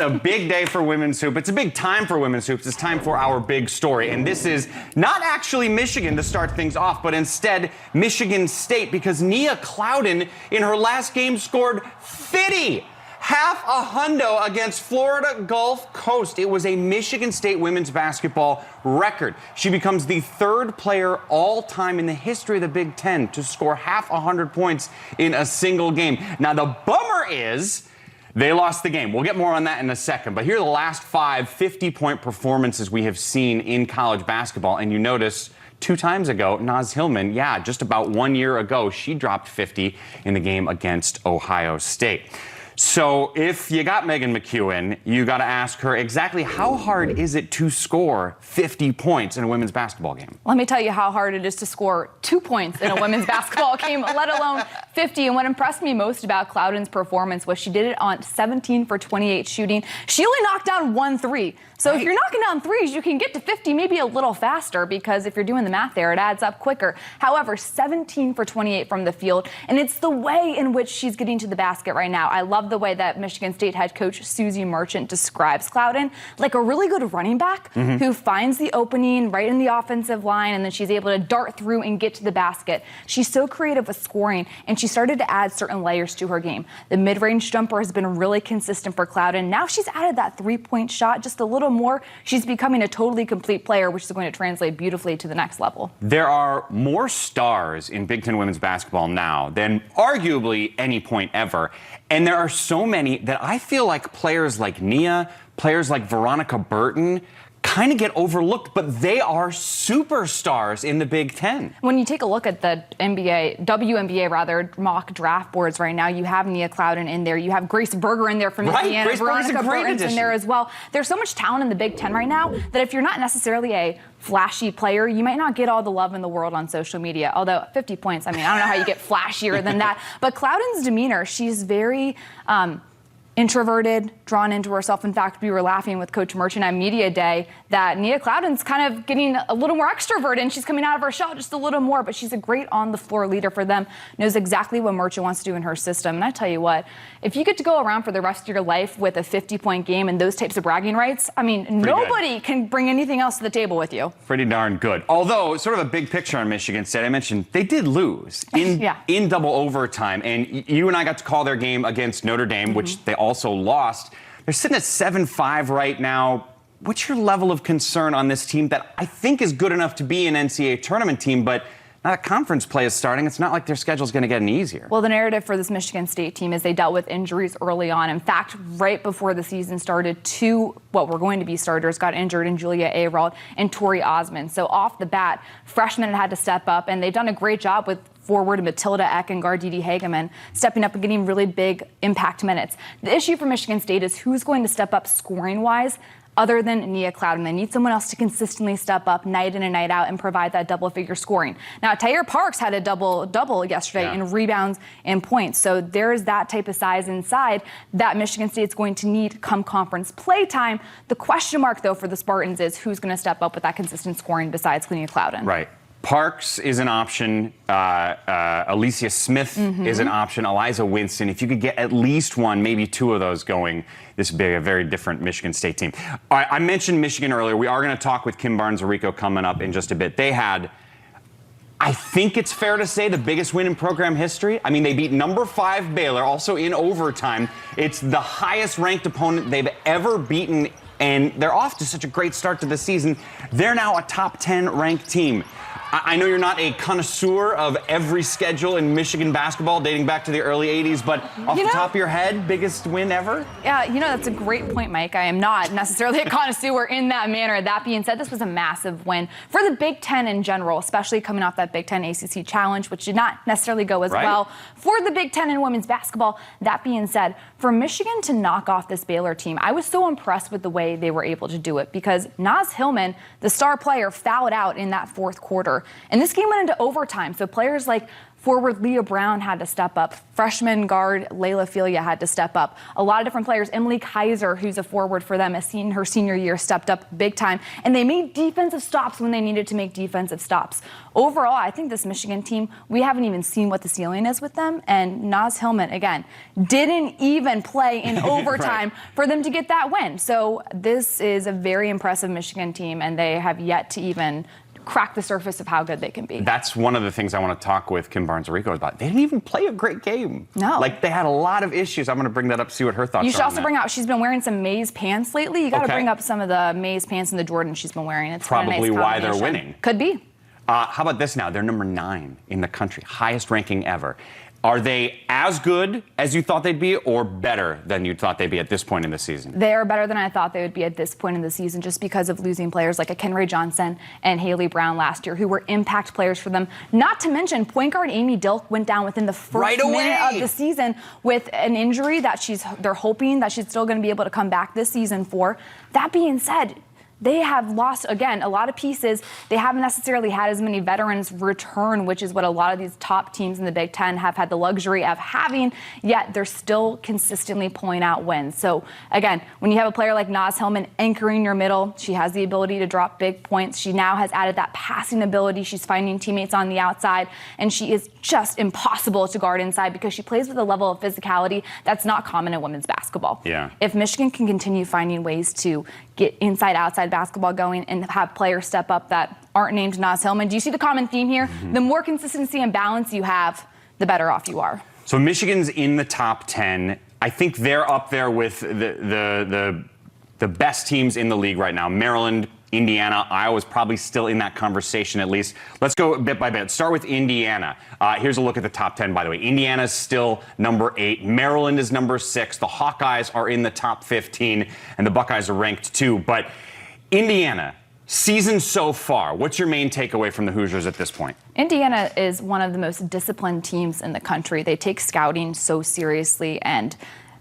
A big day for women's hoop. It's a big time for women's hoops. It's time for our big story. And this is not actually Michigan to start things off, but instead Michigan State, because Nia Clouden in her last game scored 50. Half a hundo against Florida Gulf Coast. It was a Michigan State women's basketball record. She becomes the third player all time in the history of the Big Ten to score half 100 points in a single game. Now, the bummer is they lost the game. We'll get more on that in a second. But here are the last 5 50-point performances we have seen in college basketball. And you notice 2 times ago, Naz Hillman, just about 1 year ago, she dropped 50 in the game against Ohio State. So if you got Megan McEwen, you got to ask her exactly how hard is it to score 50 points in a women's basketball game? Let me tell you how hard it is to score 2 points in a women's basketball game, let alone 50. And what impressed me most about Clouden's performance was she did it on 17 for 28 shooting. She only knocked down 1 3. So if you're knocking down threes, you can get to 50 maybe a little faster, because if you're doing the math there, it adds up quicker. However, 17 for 28 from the field, and it's the way in which she's getting to the basket right now. I love the way that Michigan State head coach Susie Merchant describes Clouden, like a really good running back who finds the opening right in the offensive line, and then she's able to dart through and get to the basket. She's so creative with scoring, and she started to add certain layers to her game. The mid-range jumper has been really consistent for Clouden. Now she's added that three-point shot just a little more. She's becoming a totally complete player, which is going to translate beautifully to the next level. There are more stars in Big Ten women's basketball now than arguably any point ever. And there are so many that I feel like players like Nia, players like Veronica Burton, kind of get overlooked, but they are superstars in the Big Ten. When you take a look at the WNBA mock draft boards right now, you have Nia Clouden in there. You have Grace Berger in there from Indiana. Veronica Burton's in there as well. There's so much talent in the Big Ten right now that if you're not necessarily a flashy player, you might not get all the love in the world on social media. Although 50 points, I mean, I don't know how you get flashier than that. But Clouden's demeanor, she's very introverted, drawn into herself. In fact, we were laughing with Coach Merchant at Media Day that Nia Clouden's kind of getting a little more extroverted, and she's coming out of her shell just a little more, but she's a great on-the-floor leader for them, knows exactly what Merchant wants to do in her system. And I tell you what, if you get to go around for the rest of your life with a 50-point game and those types of bragging rights, I mean, nobody can bring anything else to the table with you. Pretty darn good. Although, sort of a big picture on Michigan State, I mentioned they did lose in double overtime, and you and I got to call their game against Notre Dame, which they also lost. They're sitting at 7-5 right now. What's your level of concern on this team that I think is good enough to be an NCAA tournament team, but now that conference play is starting, it's not like their schedule's going to get any easier? Well, the narrative for this Michigan State team is they dealt with injuries early on. In fact, right before the season started, 2 what were going to be starters got injured in Julia Ayrault and Tori Osmond. So off the bat, freshmen had to step up, and they've done a great job with forward Matilda Eck and guard Didi Hageman stepping up and getting really big impact minutes. The issue for Michigan State is who's going to step up scoring-wise other than Nia Clouden. They need someone else to consistently step up night in and night out and provide that double-figure scoring. Now, Tyre Parks had a double-double yesterday in rebounds and points. So there's that type of size inside that Michigan State's going to need come conference play time. The question mark, though, for the Spartans is who's going to step up with that consistent scoring besides Nia Clouden. Right. Parks is an option. Alicia Smith is an option. Eliza Winston. If you could get at least 1, maybe 2 of those going, this would be a very different Michigan State team. All right, I mentioned Michigan earlier. We are going to talk with Kim Barnes-Arico coming up in just a bit. They had, I think it's fair to say, the biggest win in program history. I mean, they beat number 5 Baylor, also in overtime. It's the highest ranked opponent they've ever beaten, and they're off to such a great start to the season. They're now a top 10 ranked team. I know you're not a connoisseur of every schedule in Michigan basketball dating back to the early 80s, but off the top of your head, biggest win ever? Yeah, that's a great point, Mike. I am not necessarily a connoisseur in that manner. That being said, this was a massive win for the Big Ten in general, especially coming off that Big Ten ACC Challenge, which did not necessarily go as well for the Big Ten in women's basketball. That being said, for Michigan to knock off this Baylor team, I was so impressed with the way they were able to do it, because Naz Hillman, the star player, fouled out in that fourth quarter. year. And this game went into overtime. So players like forward Leah Brown had to step up. Freshman guard Layla Filia had to step up. A lot of different players. Emily Kaiser, who's a forward for them, her senior year, stepped up big time. And they made defensive stops when they needed to make defensive stops. Overall, I think this Michigan team, we haven't even seen what the ceiling is with them. And Naz Hillman, again, didn't even play in overtime right. for them to get that win. So this is a very impressive Michigan team, and they have yet to even crack the surface of how good they can be. That's one of the things I want to talk with Kim Barnes-Arico about. They didn't even play a great game. No. Like, they had a lot of issues. I'm going to bring that up, see what her thoughts are. You should also bring out, she's been wearing some Maze pants lately. You got to bring up some of the Maze pants and the Jordan she's been wearing. It's probably a nice why they're winning. Could be. How about this now? They're number 9 in the country, highest ranking ever. Are they as good as you thought they'd be, or better than you thought they'd be at this point in the season? They are better than I thought they would be at this point in the season, just because of losing players like a Kenray Johnson and Haley Brown last year, who were impact players for them. Not to mention, point guard Amy Dilk went down within the first minute of the season with an injury that they're hoping that she's still going to be able to come back this season for. That being said, they have lost, again, a lot of pieces. They haven't necessarily had as many veterans return, which is what a lot of these top teams in the Big Ten have had the luxury of having, yet they're still consistently pulling out wins. So, again, when you have a player like Naz Hillman anchoring your middle, she has the ability to drop big points. She now has added that passing ability. She's finding teammates on the outside, and she is just impossible to guard inside because she plays with a level of physicality that's not common in women's basketball. Yeah. If Michigan can continue finding ways to get inside-outside basketball going and have players step up that aren't named Naz Hillman. Do you see the common theme here? Mm-hmm. The more consistency and balance you have, the better off you are. So Michigan's in the top 10. I think they're up there with the best teams in the league right now. Maryland, Indiana, Iowa's probably still in that conversation at least. Let's go bit by bit. Start with Indiana. Here's a look at the top 10, by the way. Indiana's still number 8. Maryland is number 6. The Hawkeyes are in the top 15, and the Buckeyes are ranked 2. But Indiana, season so far, what's your main takeaway from the Hoosiers at this point? Indiana is one of the most disciplined teams in the country. They take scouting so seriously, and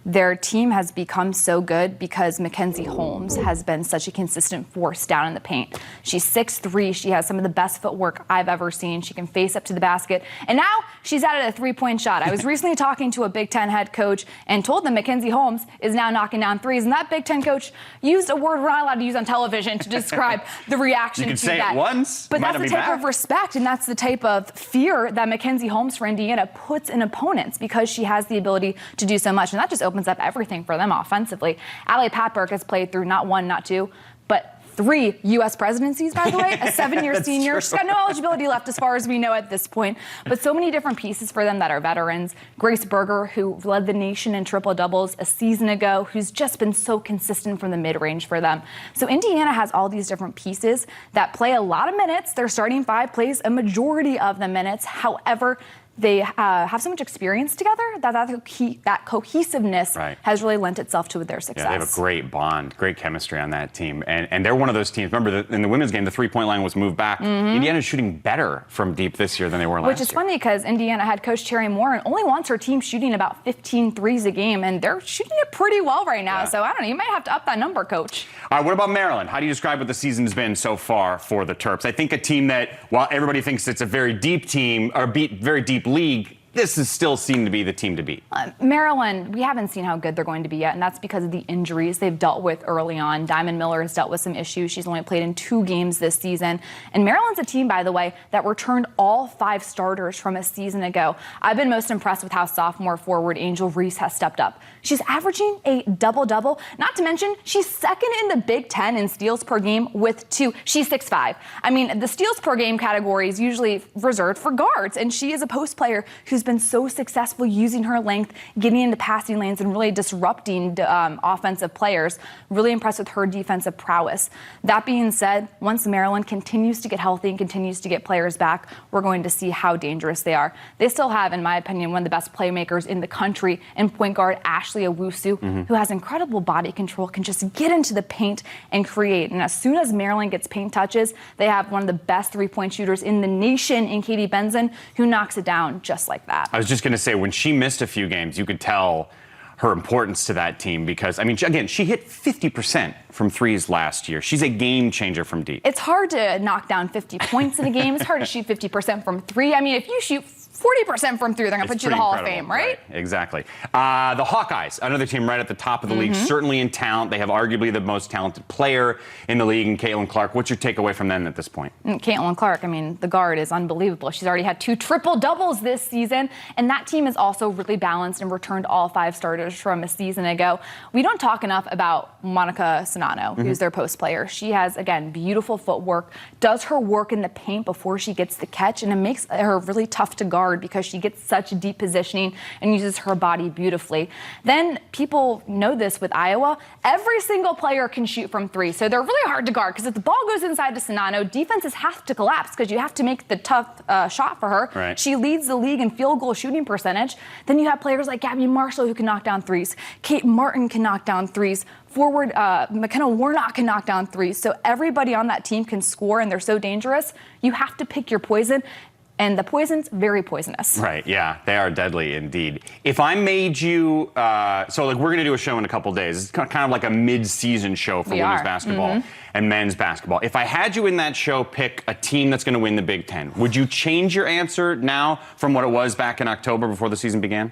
their team has become so good because Mackenzie Holmes has been such a consistent force down in the paint. She's 6'3". She has some of the best footwork I've ever seen. She can face up to the basket. And now she's added a three-point shot. I was recently talking to a Big Ten head coach and told them Mackenzie Holmes is now knocking down threes. And that Big Ten coach used a word we're not allowed to use on television to describe the reaction to that. You can say it once. But that's the type of respect and that's the type of fear that Mackenzie Holmes for Indiana puts in opponents because she has the ability to do so much. And that just opens up everything for them offensively. Allie Patberg has played through not 1, not 2, but 3 U.S. presidencies, by the way, a 7-year senior. True. She's got no eligibility left as far as we know at this point, but so many different pieces for them that are veterans. Grace Berger, who led the nation in triple doubles a season ago, who's just been so consistent from the mid-range for them. So Indiana has all these different pieces that play a lot of minutes. Their starting 5 plays a majority of the minutes. However, they have so much experience together that cohesiveness has really lent itself to their success. Yeah, they have a great bond, great chemistry on that team. And they're one of those teams. Remember, in the women's game, the three-point line was moved back. Mm-hmm. Indiana's shooting better from deep this year than they were last year. Which is funny because Indiana head coach Terry Moore only wants her team shooting about 15 threes a game, and they're shooting it pretty well right now. Yeah. So, I don't know, you might have to up that number, coach. All right, what about Maryland? How do you describe what the season's been so far for the Terps? I think a team that, while everybody thinks it's a very deep team, or very deep league, this is still seen to be the team to beat. Maryland, we haven't seen how good they're going to be yet, and that's because of the injuries they've dealt with early on. Diamond Miller has dealt with some issues. She's only played in 2 games this season. And Maryland's a team, by the way, that returned all 5 starters from a season ago. I've been most impressed with how sophomore forward Angel Reese has stepped up. She's averaging a double-double. Not to mention, she's second in the Big Ten in steals per game with 2. She's 6'5". I mean, the steals per game category is usually reserved for guards, and she is a post player who's been so successful using her length, getting into passing lanes, and really disrupting offensive players. Really impressed with her defensive prowess. That being said, once Maryland continues to get healthy and continues to get players back, we're going to see how dangerous they are. They still have, in my opinion, one of the best playmakers in the country in point guard Ashley Owusu, who has incredible body control, can just get into the paint and create. And as soon as Maryland gets paint touches, they have one of the best three-point shooters in the nation in Katie Benson, who knocks it down just like that. I was just going to say, when she missed a few games, you could tell her importance to that team because, I mean, again, she hit 50% from threes last year. She's a game changer from deep. It's hard to knock down 50 points in a game. It's hard to shoot 50% from three. I mean, if you shoot 40% from three, they're going to put you in the Hall of Fame, right? Exactly. The Hawkeyes, another team right at the top of the league, certainly in talent. They have arguably the most talented player in the league, and Caitlin Clark. What's your takeaway from them at this point? Caitlin Clark, I mean, the guard is unbelievable. She's already had 2 triple-doubles this season, and that team is also really balanced and returned all 5 starters from a season ago. We don't talk enough about Monica Sonano, who's their post player. She has, again, beautiful footwork, does her work in the paint before she gets the catch, and it makes her really tough to guard because she gets such deep positioning and uses her body beautifully. Then people know this with Iowa. Every single player can shoot from 3, so they're really hard to guard because if the ball goes inside to Sonano, defenses have to collapse because you have to make the tough shot for her. Right. She leads the league in field goal shooting percentage. Then you have players like Gabby Marshall who can knock down 3s. Kate Martin can knock down 3s. Forward, McKenna Warnock can knock down 3s. So everybody on that team can score, and they're so dangerous. You have to pick your poison. And the poison's very poisonous. Right, yeah, they are deadly indeed. If I made you, so like we're gonna do a show in a couple days. It's kind of like a mid-season show for women's basketball and men's basketball. If I had you in that show pick a team that's gonna win the Big Ten, would you change your answer now from what it was back in October before the season began?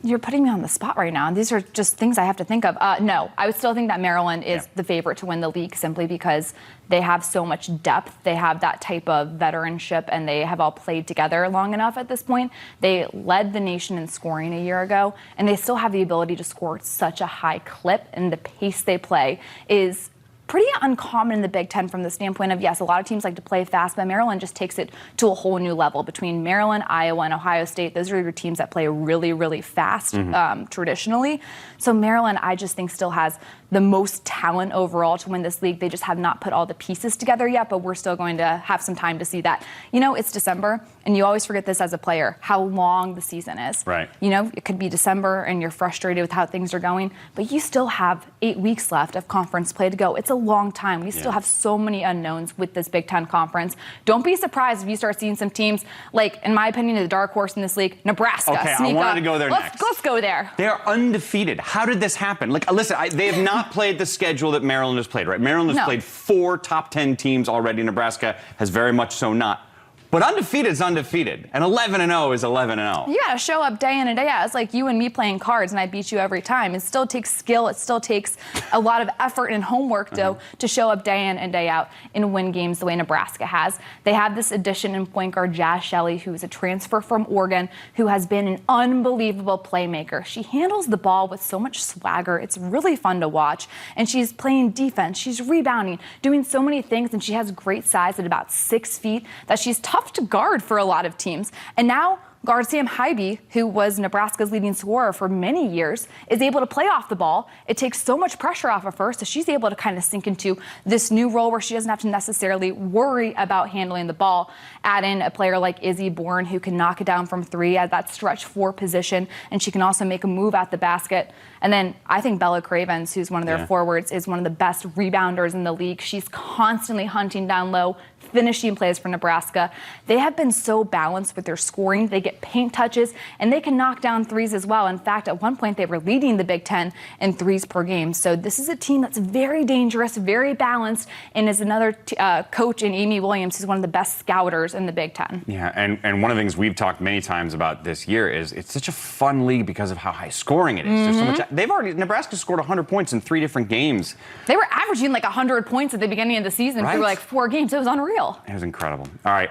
You're putting me on the spot right now. These are just things I have to think of. No, I would still think that Maryland is the favorite to win the league simply because they have so much depth. They have that type of veteranship, and they have all played together long enough at this point. They led the nation in scoring a year ago, and they still have the ability to score at such a high clip, and the pace they play is pretty uncommon in the Big Ten from the standpoint of, yes, a lot of teams like to play fast, but Maryland just takes it to a whole new level. Between Maryland, Iowa, and Ohio State, those are your teams that play really, really fast traditionally. So Maryland, I just think, still has the most talent overall to win this league. They just have not put all the pieces together yet, but we're still going to have some time to see that. You know, it's December, and you always forget this as a player, how long the season is. Right. You know, it could be December, and you're frustrated with how things are going, but you still have 8 weeks left of conference play to go. It's a long time. We still have so many unknowns with this Big Ten conference. Don't be surprised if you start seeing some teams, like, in my opinion, the dark horse in this league, Nebraska. Okay, I wanted to go there next. Let's go there. They are undefeated. How did this happen? Like, listen, they have not played the schedule that Maryland has played, right? Maryland has played 4 top 10 teams already. Nebraska has very much so not. But undefeated is undefeated, and 11-0 is 11-0. You gotta show up day in and day out. It's like you and me playing cards, and I beat you every time. It still takes skill. It still takes a lot of effort and homework, though, to show up day in and day out and win games the way Nebraska has. They have this addition in point guard Jazz Shelley, who is a transfer from Oregon, who has been an unbelievable playmaker. She handles the ball with so much swagger. It's really fun to watch, and she's playing defense. She's rebounding, doing so many things, and she has great size at about 6 feet that she's tough to guard for a lot of teams. And now guard Sam Hybe, who was Nebraska's leading scorer for many years, is able to play off the ball. It takes so much pressure off of her, so she's able to kind of sink into this new role where she doesn't have to necessarily worry about handling the ball. Add in a player like Izzy Bourne, who can knock it down from 3 at that stretch 4 position, and she can also make a move at the basket. And then I think Bella Cravens, who's one of their forwards, is one of the best rebounders in the league. She's constantly hunting down low, finishing plays for Nebraska. They have been so balanced with their scoring. They get paint touches, and they can knock down 3s as well. In fact, at one point, they were leading the Big Ten in 3s per game. So this is a team that's very dangerous, very balanced, and is another coach in Amy Williams, who's one of the best scouters in the Big Ten. Yeah, and one of the things we've talked many times about this year is it's such a fun league because of how high scoring it is. There's so much. Nebraska scored 100 points in 3 different games. They were averaging like 100 points at the beginning of the season for like 4 games. It was unreal. It was incredible. All right,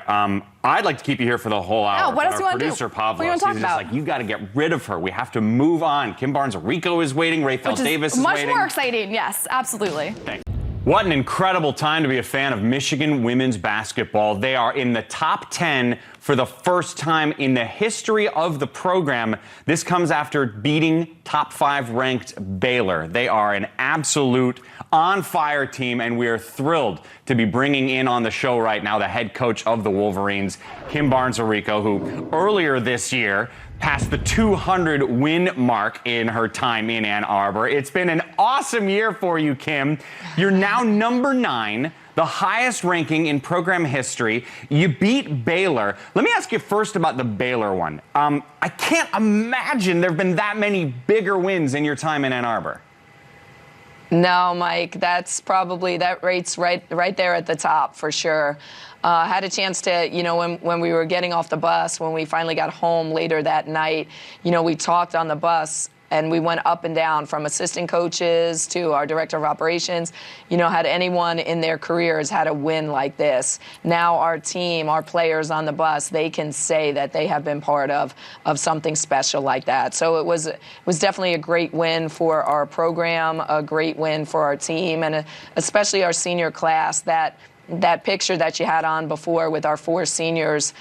I'd like to keep you here for the whole hour. Oh, what else do you want to do? Producer Pavlos, what do you want to talk about? Just like, you got to get rid of her. We have to move on. Kim Barnes-Arico is waiting. Rafael Davis is waiting. Much more exciting. Yes, absolutely. Thanks. What an incredible time to be a fan of Michigan women's basketball. They are in the top 10 for the first time in the history of the program. This comes after beating top 5 ranked Baylor. They are an absolute on-fire team, and we are thrilled to be bringing in on the show right now the head coach of the Wolverines, Kim Barnes-Arico, who earlier this year passed the 200-win mark in her time in Ann Arbor. It's been an awesome year for you, Kim. You're now number 9. the highest ranking in program history. You beat Baylor. Let me ask you first about the Baylor one. I can't imagine there have been that many bigger wins in your time in Ann Arbor. No, Mike, that rate's right there at the top for sure. Had a chance to, when we were getting off the bus, when we finally got home later that night, we talked on the bus. And we went up and down from assistant coaches to our director of operations. Had anyone in their careers had a win like this? Now our team, our players on the bus, they can say that they have been part of something special like that. So it was definitely a great win for our program, a great win for our team, and especially our senior class. That picture that you had on before with our 4 seniors,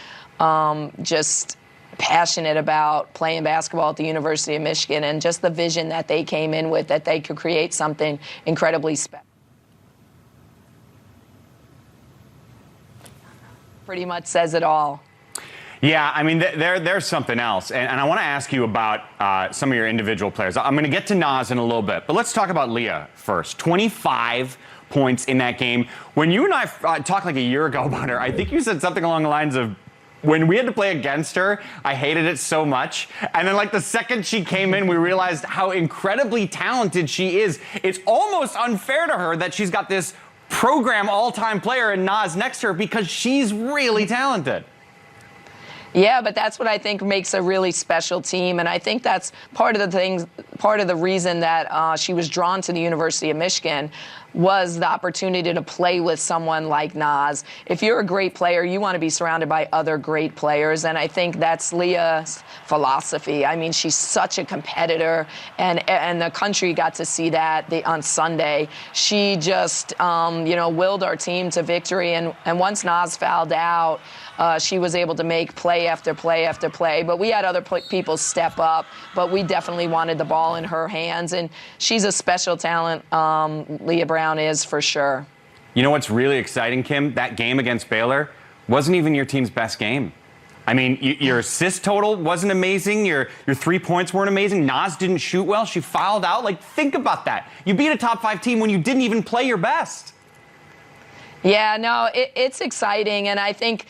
just passionate about playing basketball at the University of Michigan, and just the vision that they came in with, that they could create something incredibly special. Pretty much says it all. Yeah, I mean, there's something else. And I want to ask you about some of your individual players. I'm going to get to Naz in a little bit, but let's talk about Leah first. 25 points in that game. When you and I talked like a year ago about her, I think you said something along the lines of, when we had to play against her, I hated it so much. And then like the second she came in, we realized how incredibly talented she is. It's almost unfair to her that she's got this program all-time player and Naz next to her, because she's really talented. Yeah, but that's what I think makes a really special team, and I think that's part of the reason that she was drawn to the University of Michigan was the opportunity to play with someone like Naz. If you're a great player, you want to be surrounded by other great players, and I think that's Leah's philosophy. I mean, she's such a competitor, and the country got to see that on Sunday. She just, willed our team to victory, and once Naz fouled out, she was able to make play after play after play. But we had other people step up, but we definitely wanted the ball in her hands. And she's a special talent, Leah Brown is, for sure. You know what's really exciting, Kim? That game against Baylor wasn't even your team's best game. I mean, your assist total wasn't amazing. Your 3 points weren't amazing. Naz didn't shoot well. She fouled out. Like, think about that. You beat a top 5 team when you didn't even play your best. Yeah, no, it's exciting, and I think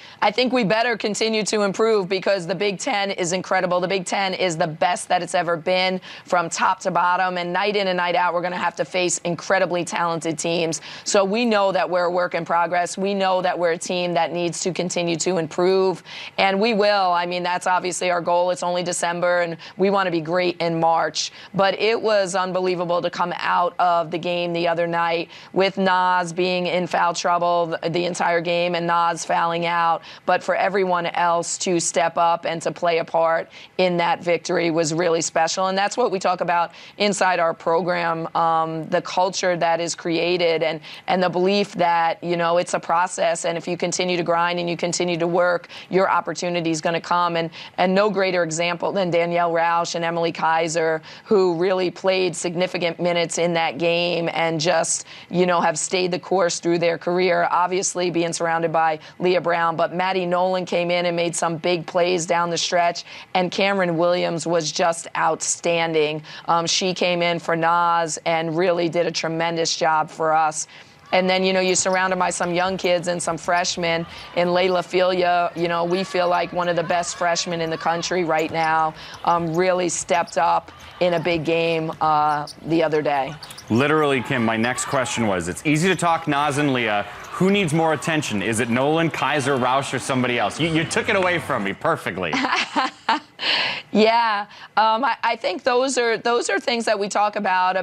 we better continue to improve, because the Big Ten is incredible. The Big Ten is the best that it's ever been from top to bottom, and night in and night out, we're going to have to face incredibly talented teams. So we know that we're a work in progress. We know that we're a team that needs to continue to improve, and we will. I mean, that's obviously our goal. It's only December, and we want to be great in March. But it was unbelievable to come out of the game the other night with Naz being in foul trouble the entire game and Naz fouling out, but for everyone else to step up and to play a part in that victory was really special. And that's what we talk about inside our program, the culture that is created, and the belief that, it's a process, and if you continue to grind and you continue to work, your opportunity is going to come. And no greater example than Danielle Roush and Emily Kaiser, who really played significant minutes in that game and just, have stayed the course through their career. Obviously being surrounded by Leah Brown, but Maddie Nolan came in and made some big plays down the stretch, and Cameron Williams was just outstanding. She came in for Naz and really did a tremendous job for us. And then, you're surrounded by some young kids and some freshmen. In Layla Filia, we feel like one of the best freshmen in the country right now, really stepped up in a big game the other day. Literally, Kim, my next question was, it's easy to talk Naz and Leah. Who needs more attention? Is it Nolan, Kaiser, Roush, or somebody else? You took it away from me perfectly. Yeah, I think those are things that we talk about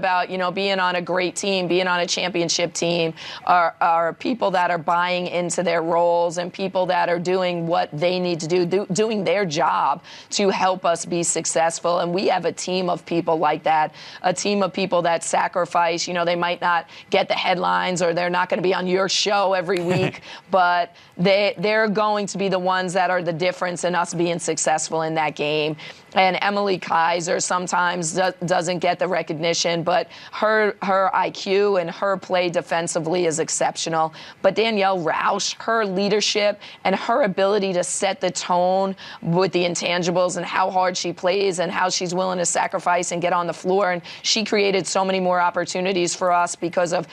being on a great team, being on a championship team, are people that are buying into their roles and people that are doing what they need to do, doing their job to help us be successful. And we have a team of people like that, a team of people that sacrifice. They might not get the headlines, or they're not going to be on your show every week, but they're going to be the ones that are the difference in us being successful in that game. game. And Emily Kaiser sometimes doesn't get the recognition, but her IQ and her play defensively is exceptional. But Danielle Rausch, her leadership and her ability to set the tone with the intangibles and how hard she plays and how she's willing to sacrifice and get on the floor. And she created so many more opportunities for us because of,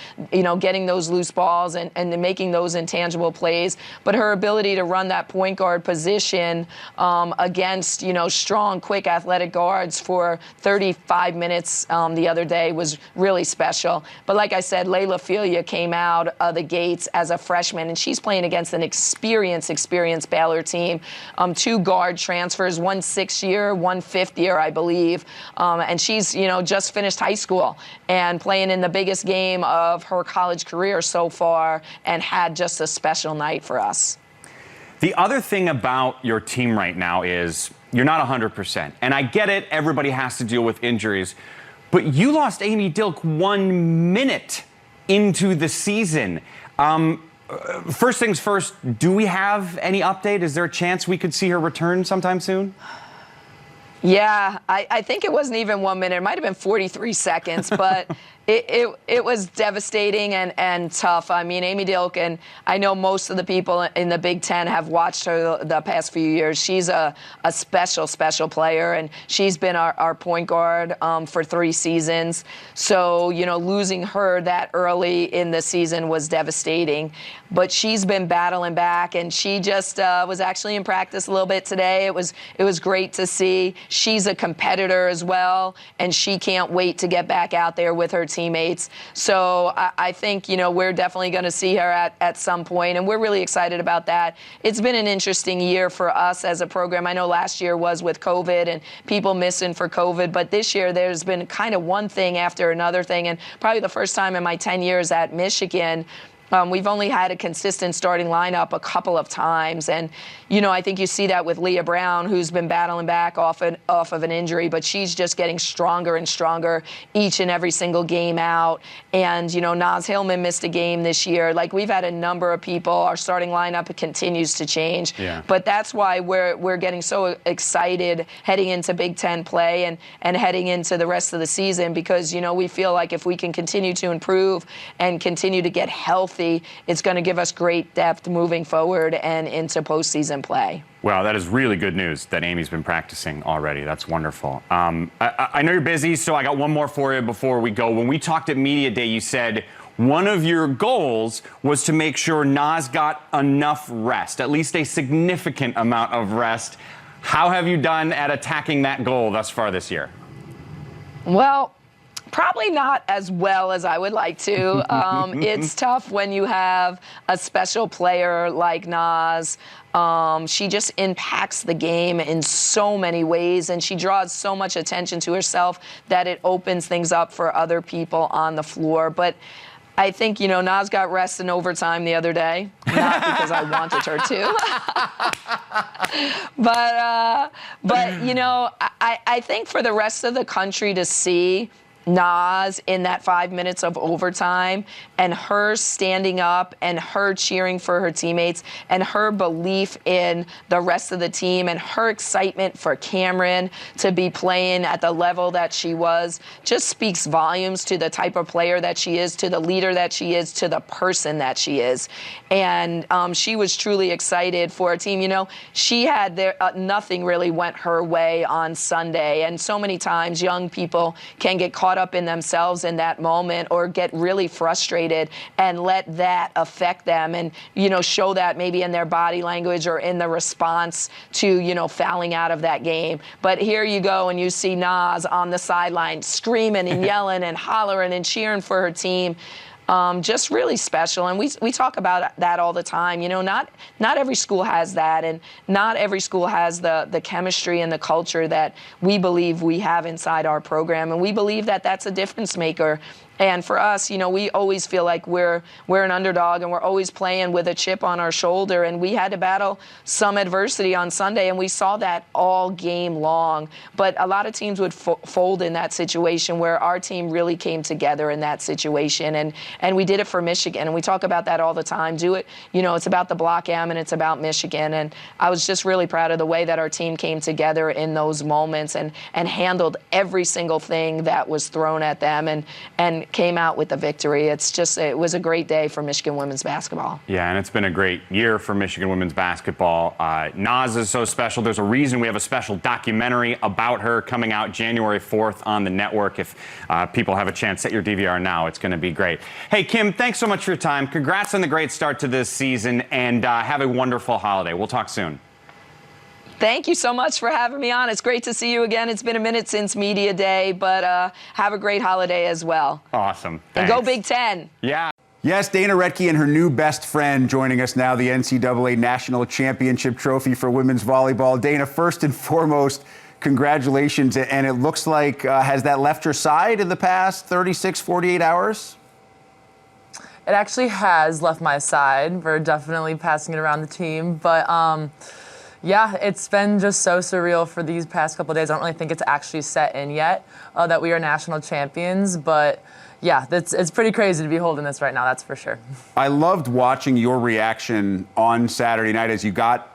getting those loose balls and making those intangible plays. But her ability to run that point guard position against, strong, quick athletic guards for 35 minutes the other day was really special. But like I said, Layla Filia came out of the gates as a freshman, and she's playing against an experienced Baylor team. 2 guard transfers, one 6-year, one 5th-year, I believe. And she's, just finished high school and playing in the biggest game of her college career so far, and had just a special night for us. The other thing about your team right now is you're not 100%. And I get it, everybody has to deal with injuries. But you lost Amy Dilk 1 minute into the season. First things first, do we have any update? Is there a chance we could see her return sometime soon? Yeah, I think it wasn't even 1 minute. It might have been 43 seconds, but it was devastating and tough. I mean, Amy Dilk, and I know most of the people in the Big Ten have watched her the past few years. She's a special player, and she's been our point guard for 3 seasons. So, losing her that early in the season was devastating. But she's been battling back, and she just was actually in practice a little bit today. It was great to see. She's a competitor as well, and she can't wait to get back out there with her teammates. So I think, we're definitely going to see her at some point, and we're really excited about that. It's been an interesting year for us as a program. I know last year was with COVID and people missing for COVID, but this year there's been kind of one thing after another thing, and probably the first time in my 10 years at Michigan, we've only had a consistent starting lineup a couple of times. And, I think you see that with Leah Brown, who's been battling back off of an injury, but she's just getting stronger and stronger each and every single game out. And, Naz Hillman missed a game this year. Like, we've had a number of people. Our starting lineup continues to change. Yeah. But that's why we're getting so excited heading into Big Ten play and heading into the rest of the season, because, we feel like if we can continue to improve and continue to get healthy, it's going to give us great depth moving forward and into postseason play. Well, that is really good news that Amy's been practicing already. That's wonderful. I know you're busy, so I got one more for you before we go. When we talked at Media Day, you said one of your goals was to make sure Naz got enough rest, at least a significant amount of rest. How have you done at attacking that goal thus far this year? Well, probably not as well as I would like to. It's tough when you have a special player like Naz. She just impacts the game in so many ways, and she draws so much attention to herself that it opens things up for other people on the floor. But I think, Naz got rest in overtime the other day, not because I wanted her to. But I think for the rest of the country to see Naz in that 5 minutes of overtime, and her standing up and her cheering for her teammates and her belief in the rest of the team and her excitement for Cameron to be playing at the level that she was just speaks volumes to the type of player that she is, to the leader that she is, to the person that she is. And she was truly excited for a team. She had nothing really went her way on Sunday. And so many times young people can get caught up in themselves in that moment or get really frustrated and let that affect them and, show that maybe in their body language or in the response to, fouling out of that game. But here you go and you see Naz on the sideline screaming and yelling and hollering and cheering for her team. Just really special. And we talk about that all the time. Not every school has that, and not every school has the chemistry and the culture that we believe we have inside our program. And we believe that that's a difference maker And for us, we always feel like we're an underdog and we're always playing with a chip on our shoulder. And we had to battle some adversity on Sunday, and we saw that all game long. But a lot of teams would fold in that situation, where our team really came together in that situation. And we did it for Michigan. And we talk about that all the time. It's about the block M and it's about Michigan. And I was just really proud of the way that our team came together in those moments and handled every single thing that was thrown at them and came out with the victory. It was a great day for Michigan women's basketball. Yeah, and it's been a great year for Michigan women's basketball. Naz is so special. There's a reason we have a special documentary about her coming out January 4th on the network. If people have a chance, set your DVR now. It's going to be great. Hey, Kim, thanks so much for your time. Congrats on the great start to this season, and have a wonderful holiday. We'll talk soon. Thank you so much for having me on. It's great to see you again. It's been a minute since Media Day, but have a great holiday as well. Awesome. Thanks. And go Big Ten. Yeah. Yes, Dana Rettke and her new best friend joining us now, the NCAA National Championship Trophy for women's volleyball. Dana, first and foremost, congratulations. And it looks like, has that left your side in the past 36, 48 hours? It actually has left my side. We're definitely passing it around the team. But yeah, it's been just so surreal for these past couple of days. I don't really think it's actually set in yet that we are national champions. But yeah, it's pretty crazy to be holding this right now, that's for sure. I loved watching your reaction on Saturday night as you got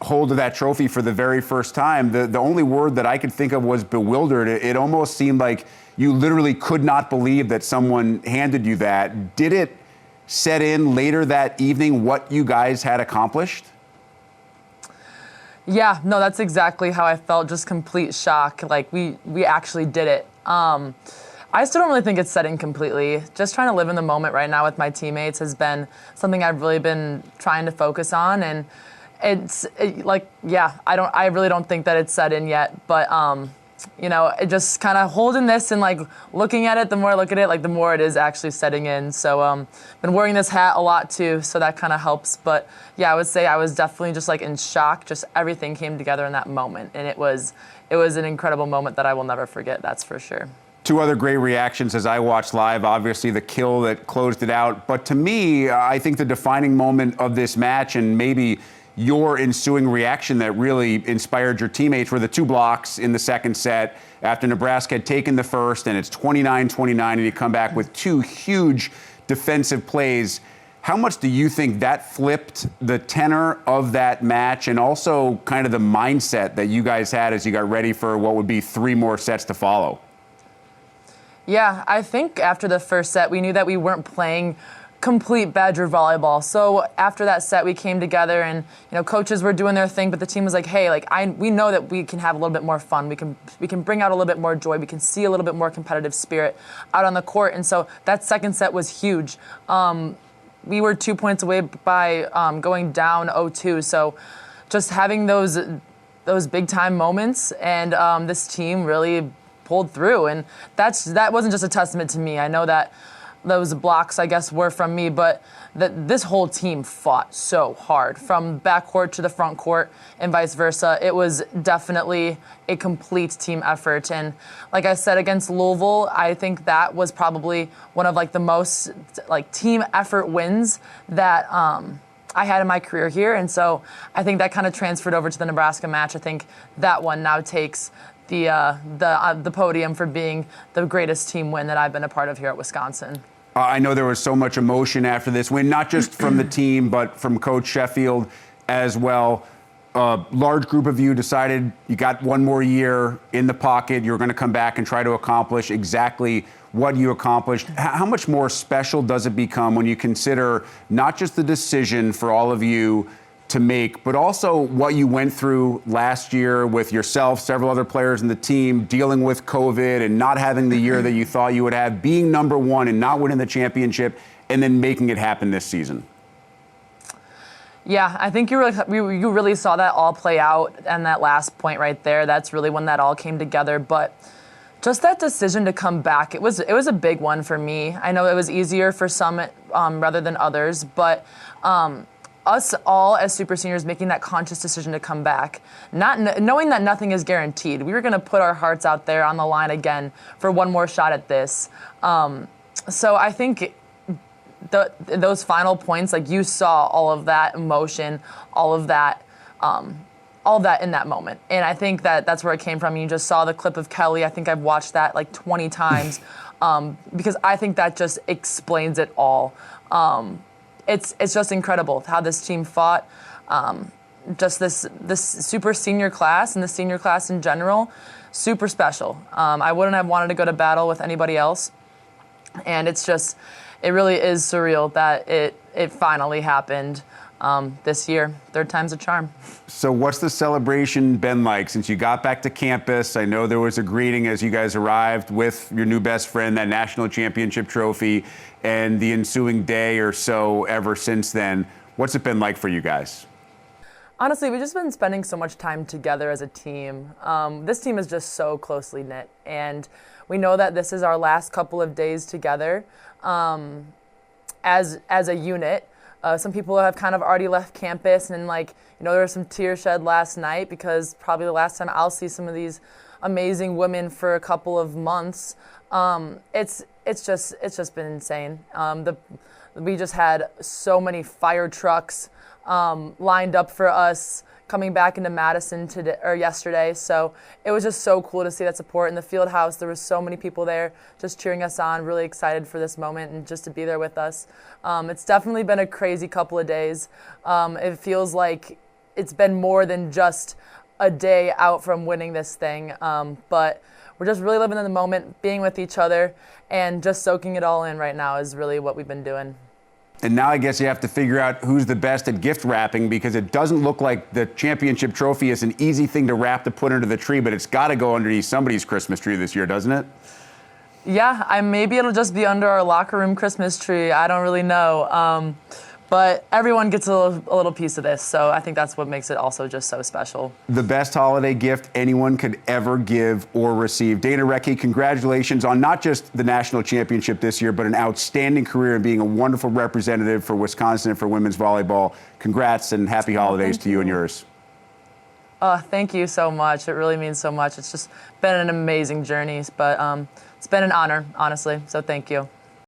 hold of that trophy for the very first time. The only word that I could think of was bewildered. It almost seemed like you literally could not believe that someone handed you that. Did it set in later that evening what you guys had accomplished? Yeah, no, that's exactly how I felt, just complete shock. Like, we actually did it. I still don't really think it's set in completely. Just trying to live in the moment right now with my teammates has been something I've really been trying to focus on. And I really don't think that it's set in yet. But, it just kind of holding this and, like, looking at it, the more I look at it, like, the more it is actually setting in. So, been wearing this hat a lot, too, so that kind of helps. But, yeah, I would say I was definitely just, like, in shock. Just everything came together in that moment. And it was an incredible moment that I will never forget, that's for sure. Two other great reactions as I watched live, obviously the kill that closed it out. But to me, I think the defining moment of this match and maybe your ensuing reaction that really inspired your teammates were the two blocks in the second set after Nebraska had taken the first, and it's 29-29, and you come back with two huge defensive plays. How much do you think that flipped the tenor of that match and also kind of the mindset that you guys had as you got ready for what would be three more sets to follow? Yeah, I think after the first set, we knew that we weren't playing complete Badger volleyball. So after that set, we came together and, coaches were doing their thing, but the team was like, hey, we know that we can have a little bit more fun. We can bring out a little bit more joy. We can see a little bit more competitive spirit out on the court. And so that second set was huge. We were 2 points away by going down 0-2. So just having those big time moments, and this team really pulled through. And that wasn't just a testament to me. I know that those blocks, I guess, were from me, but this whole team fought so hard from backcourt to the front court and vice versa. It was definitely a complete team effort. And like I said, against Louisville, I think that was probably one of the most team effort wins that I had in my career here. And so I think that kind of transferred over to the Nebraska match. I think that one now takes the podium for being the greatest team win that I've been a part of here at Wisconsin. I know there was so much emotion after this win, not just from the team, but from Coach Sheffield as well. A large group of you decided you got one more year in the pocket. You're going to come back and try to accomplish exactly what you accomplished. How much more special does it become when you consider not just the decision for all of you to make, but also what you went through last year with yourself, several other players in the team, dealing with COVID and not having the year that you thought you would have, being number one and not winning the championship, and then making it happen this season? Yeah, I think you really saw that all play out, and that last point right there, that's really when that all came together. But just that decision to come back, it was a big one for me. I know it was easier for some rather than others, but us all as super seniors making that conscious decision to come back, not knowing that nothing is guaranteed. We were going to put our hearts out there on the line again for one more shot at this. So I think those final points, like you saw all of that emotion, all of that in that moment. And I think that's where it came from. You just saw the clip of Kelly. I think I've watched that like 20 times because I think that just explains it all. It's just incredible how this team fought. Just this super senior class and the senior class in general, super special. I wouldn't have wanted to go to battle with anybody else. And it really is surreal that it finally happened this year. Third time's a charm. So what's the celebration been like since you got back to campus? I know there was a greeting as you guys arrived with your new best friend, that national championship trophy, and the ensuing day or so ever since then. What's it been like for you guys? Honestly, we've just been spending so much time together as a team. This team is just so closely knit, and we know that this is our last couple of days together as a unit. Some people have kind of already left campus, and there was some tears shed last night because probably the last time I'll see some of these amazing women for a couple of months. It's just been insane. We just had so many fire trucks lined up for us coming back into Madison yesterday. So it was just so cool to see that support in the field house. There was so many people there just cheering us on, really excited for this moment and just to be there with us. It's definitely been a crazy couple of days. It feels like it's been more than just a day out from winning this thing. But we're just really living in the moment, being with each other, and just soaking it all in right now is really what we've been doing. And now I guess you have to figure out who's the best at gift wrapping, because it doesn't look like the championship trophy is an easy thing to wrap to put under the tree, but it's got to go underneath somebody's Christmas tree this year, doesn't it? Yeah, maybe it'll just be under our locker room Christmas tree. I don't really know. But everyone gets a little piece of this, so I think that's what makes it also just so special. The best holiday gift anyone could ever give or receive. Dana Rettke, congratulations on not just the national championship this year, but an outstanding career and being a wonderful representative for Wisconsin and for women's volleyball. Congrats and happy holidays to you and yours. Thank you so much. It really means so much. It's just been an amazing journey, but it's been an honor, honestly, so thank you.